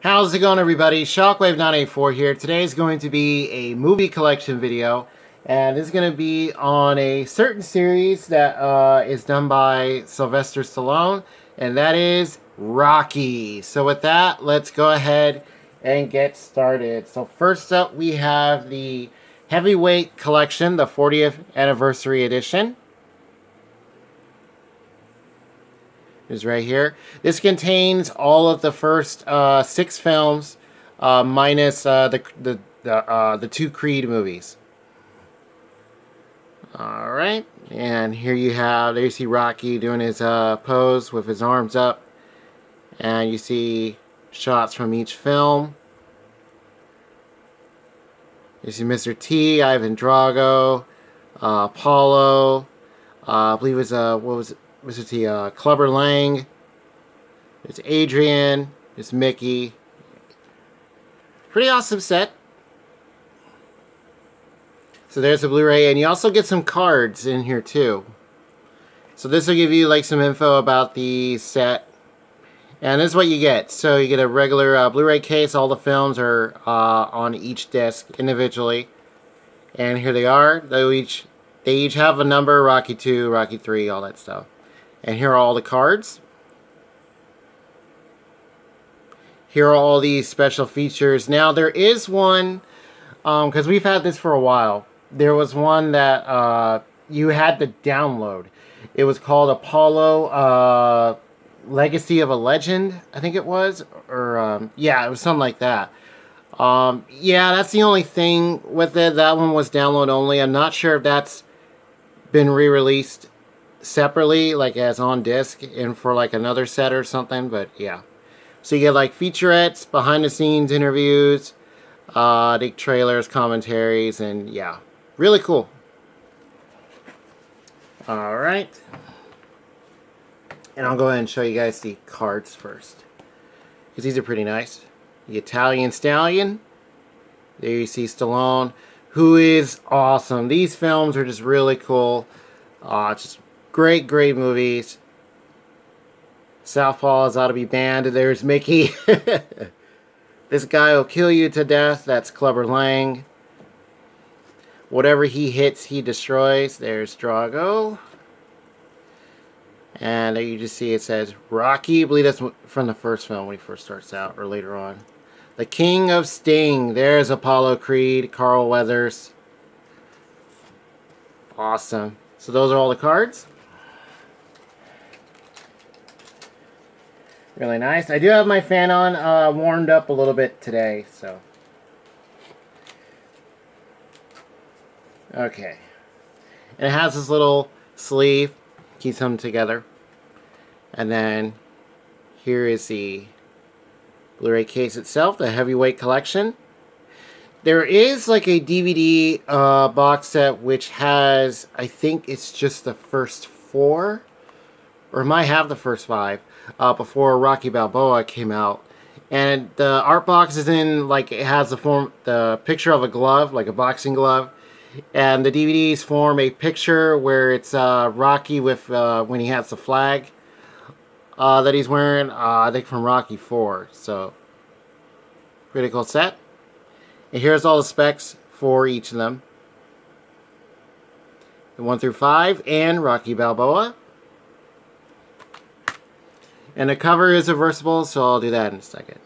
How's it going, everybody? Shockwave984 here. Today is going to be a movie collection video, and it's going to be on a certain series that is done by Sylvester Stallone, and that is Rocky. So with that, let's go ahead and get started. So first up, we have the Heavyweight Collection, the 40th Anniversary Edition. Is right here. This contains all of the first 6 films, minus the 2 Creed movies. All right, and here you see Rocky doing his pose with his arms up, and you see shots from each film. You see Mr. T, Ivan Drago, Apollo. I believe it was what was it? Mr. T, Clubber Lang, there's Adrian, there's Mickey. Pretty awesome set. So there's the Blu-ray, and you also get some cards in here too. So this will give you like some info about the set. And this is what you get. So you get a regular Blu-ray case. All the films are on each disc individually. And here they are. They each have a number, Rocky 2, Rocky 3, all that stuff. And here are all the cards. Here are all these special features. Now there is one, because we've had this for a while. There was one that you had to download. It was called Apollo Legacy of a Legend, I think it was. Or, yeah, it was something like that. Yeah, that's the only thing with it. That one was download only. I'm not sure if that's been re-released separately, like as on disc and for like another set or something, but yeah. So you get like featurettes, behind the scenes interviews, the trailers, commentaries, and yeah, really cool. All right, and I'll go ahead and show you guys the cards first, because these are pretty nice. The Italian Stallion, there you see Stallone, who is awesome. These films are just really cool. Just great movies. Southpaws ought to be banned. There's Mickey. This guy will kill you to death. That's Clubber Lang. Whatever he hits, he destroys. There's Drago. And there you just see it says Rocky. I believe that's from the first film when he first starts out, or later on. The King of Sting. There's Apollo Creed, Carl Weathers. Awesome. So those are all the cards. Really nice. I do have my fan on warmed up a little bit today, so. Okay. And it has this little sleeve, keeps them together. And then here is the Blu-ray case itself, the Heavyweight Collection. There is like a DVD box set which has, I think it's just the first 4, or it might have the first 5, before Rocky Balboa came out. And the art box is in, like, it has the picture of a glove, like a boxing glove. And the DVDs form a picture where it's Rocky with, when he has the flag that he's wearing, I think from Rocky 4. So, pretty cool set. And here's all the specs for each of them. The 1 through 5 and Rocky Balboa. And the cover is reversible, so I'll do that in a second.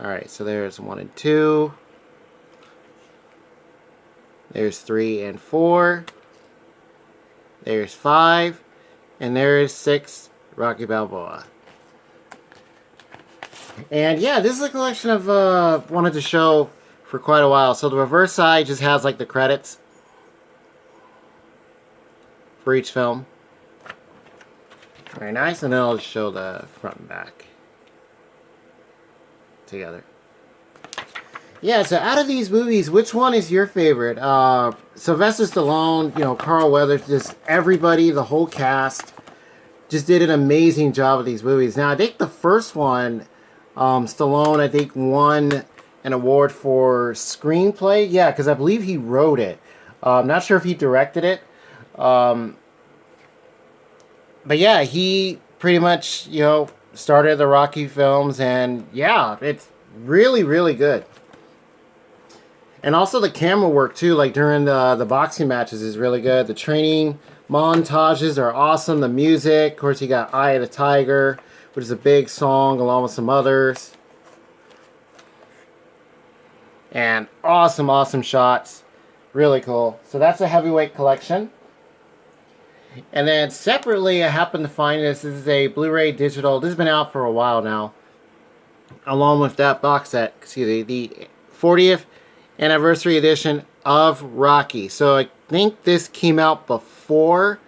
Alright, so there's 1 and 2. There's 3 and 4. There's 5. And there's 6, Rocky Balboa. And yeah, this is a collection I've wanted to show for quite a while. So the reverse side just has like the credits for each film. Very nice. And then I'll just show the front and back together. Yeah, so out of these movies, which one is your favorite? Sylvester Stallone, you know, Carl Weathers, just everybody, the whole cast just did an amazing job with these movies. Now, I think the first one, Stallone, I think, won an award for screenplay. Yeah, because I believe he wrote it. I'm not sure if he directed it. But yeah, he pretty much, you know, started the Rocky films, and yeah, it's really, really good. And also the camera work too, like during the boxing matches, is really good. The training montages are awesome. The music, of course, you got "Eye of the Tiger," which is a big song, along with some others. And awesome, awesome shots. Really cool. So that's a heavyweight collection. And then separately, I happened to find this. This is a Blu-ray digital. This has been out for a while now. Along with that box set, excuse me, the 40th anniversary edition of Rocky. So I think this came out before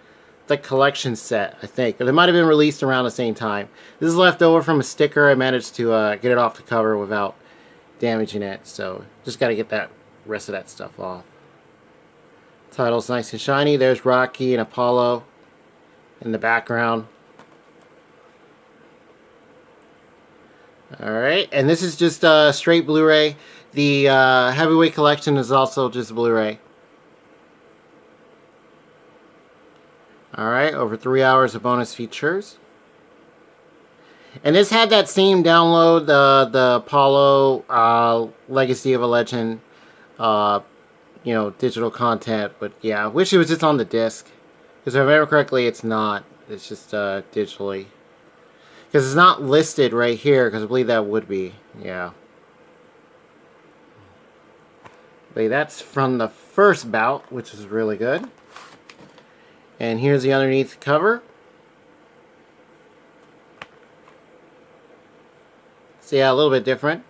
the collection set, I think. But it might have been released around the same time. This is left over from a sticker. I managed to get it off the cover without damaging it. So just got to get that rest of that stuff off. Title's nice and shiny. There's Rocky and Apollo in the background. Alright, and this is just straight Blu-ray. The heavyweight collection is also just Blu-ray. Alright, over 3 hours of bonus features. And this had that same download, the Apollo Legacy of a Legend, digital content. But yeah, I wish it was just on the disc. Because if I remember correctly, it's not. It's just digitally. Because it's not listed right here, because I believe that would be. Yeah. But that's from the first bout, which is really good. And here's the underneath cover. So yeah, a little bit different.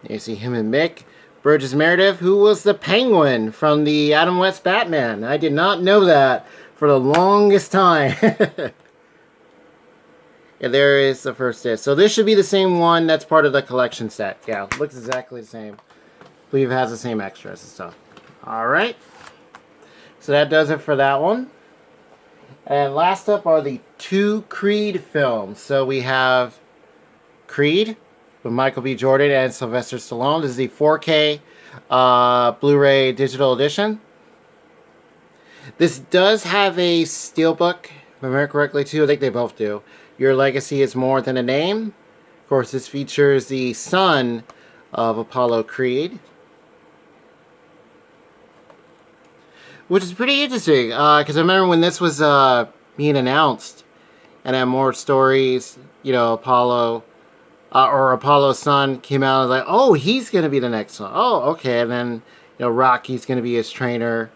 You see him and Mick. Burgess Meredith, who was the Penguin from the Adam West Batman. I did not know that for the longest time. And there is the first disc. So this should be the same one that's part of the collection set. Yeah, looks exactly the same. I believe it has the same extras and stuff. Alright. So that does it for that one. And last up are the 2 Creed films. So we have Creed with Michael B. Jordan and Sylvester Stallone. This is the 4K Blu-ray digital edition. This does have a steelbook, if I remember correctly too. I think they both do. Your Legacy is More Than a Name. Of course, this features the son of Apollo Creed, which is pretty interesting, because I remember when this was being announced, and then more stories, Apollo, or Apollo's son came out and was like, oh, he's going to be the next one. Oh, okay. And then, Rocky's going to be his trainer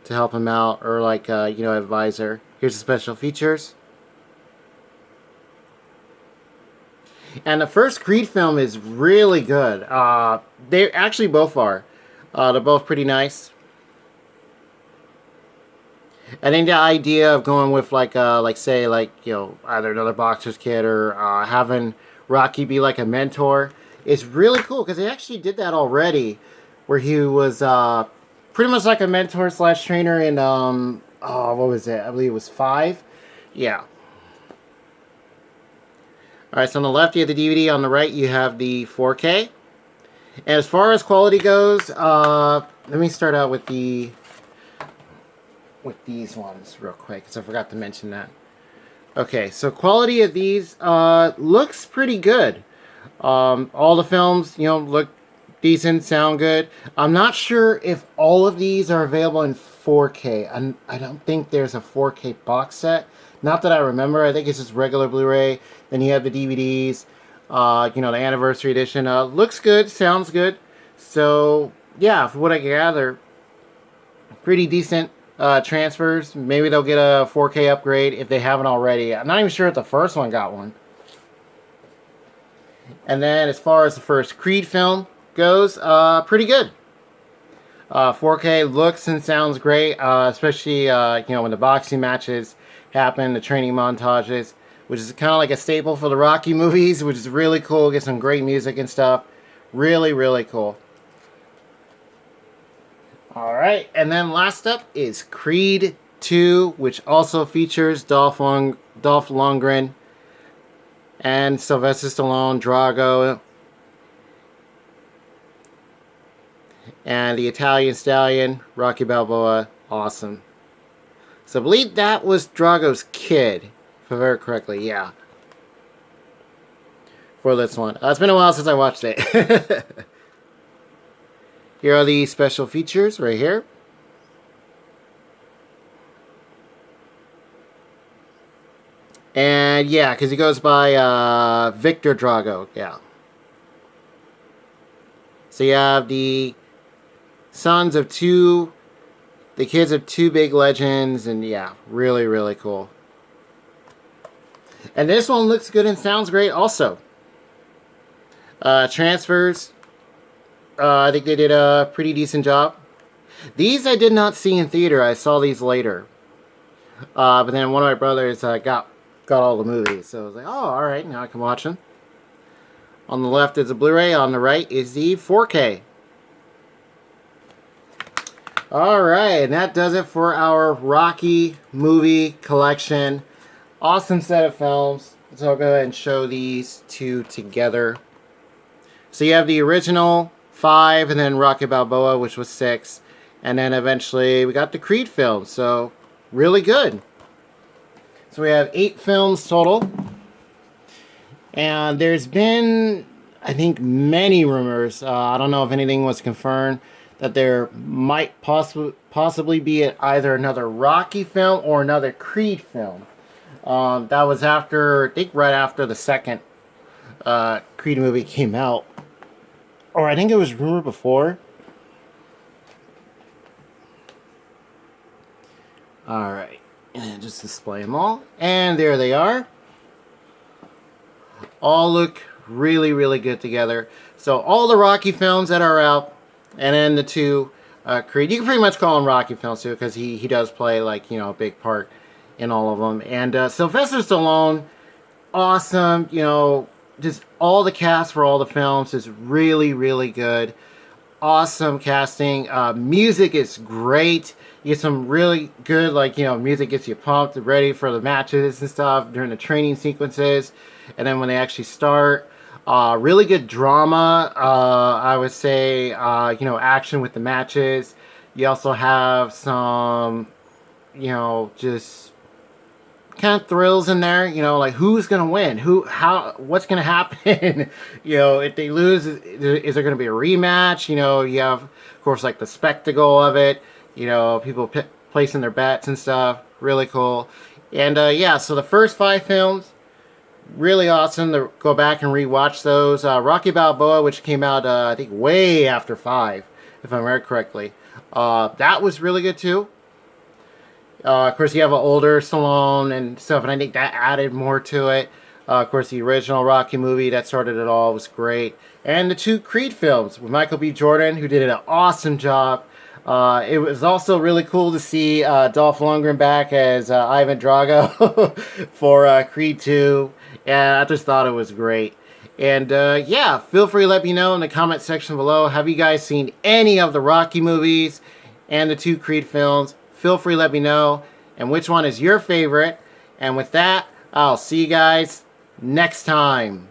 to help him out, or like, advisor. Here's the special features. And the first Creed film is really good. They actually both are. They're both pretty nice. I think the idea of going with either another boxer's kid or having Rocky be like a mentor is really cool, because they actually did that already, where he was pretty much like a mentor / trainer in what was it? I believe it was 5. Yeah. Alright, so on the left you have the DVD, on the right you have the 4K. And as far as quality goes, let me start out with these ones real quick, because I forgot to mention that. Okay, so quality of these looks pretty good. All the films, look decent, sound good. I'm not sure if all of these are available in 4K. I don't think there's a 4K box set. Not that I remember. I think it's just regular Blu-ray. Then you have the DVDs, the anniversary edition. Looks good, sounds good. So, yeah, from what I gather, pretty decent transfers. Maybe they'll get a 4K upgrade if they haven't already. I'm not even sure if the first one got one. And then as far as the first Creed film goes, pretty good. 4K looks and sounds great, especially when the boxing matches happen, the training montages, which is kind of like a staple for the Rocky movies, which is really cool. Get some great music and stuff. Really, really cool. Alright, and then last up is Creed 2, which also features Dolph Lundgren and Sylvester Stallone, Drago, and the Italian Stallion, Rocky Balboa. Awesome. So I believe that was Drago's kid, if I remember correctly, yeah. For this one. It's been a while since I watched it. Here are the special features right here. And yeah, because he goes by Victor Drago, yeah. So you have the sons of the kids of two big legends, and yeah, really, really cool. And this one looks good and sounds great also. Transfers, I think they did a pretty decent job. These I did not see in theater, I saw these later. But then one of my brothers got all the movies, so I was like, oh, alright, now I can watch them. On the left is a Blu-ray, on the right is the 4K. Alright, and that does it for our Rocky movie collection. Awesome set of films. So I'll go ahead and show these two together. So you have the original 5, and then Rocky Balboa, which was 6. And then eventually we got the Creed films, so really good. So we have 8 films total. And there's been, I think, many rumors. I don't know if anything was confirmed, that there might possibly be either another Rocky film or another Creed film. That was after, I think right after the second Creed movie came out. Or I think it was rumored before. Alright. And just display them all. And there they are. All look really, really good together. So all the Rocky films that are out, and then the 2 Creed. You can pretty much call them Rocky films too, because he does play, like, you know, a big part in all of them. And Sylvester Stallone, awesome. You know, just all the cast for all the films is really, really good. Awesome casting. Music is great. You get some really good, like, you know, music gets you pumped and ready for the matches and stuff during the training sequences. And then when they actually start, really good drama. I would say, you know, action with the matches. You also have some, you know, just kind of thrills in there, you know, like who's gonna win, what's gonna happen. You know, if they lose, is there gonna be a rematch? You know, you have, of course, like the spectacle of it, you know, people placing their bets and stuff. Really cool. And yeah, so the first 5 films, really awesome to go back and rewatch those. Rocky Balboa, which came out I think way after 5, if I remember correctly, that was really good too. Of course, you have an older Stallone and stuff, and I think that added more to it. Of course, the original Rocky movie that started it all was great. And the 2 Creed films with Michael B. Jordan, who did an awesome job. It was also really cool to see Dolph Lundgren back as Ivan Drago for Creed 2. And I just thought it was great. And yeah, feel free to let me know in the comment section below. Have you guys seen any of the Rocky movies and the 2 Creed films? Feel free to let me know, and which one is your favorite. And with that, I'll see you guys next time.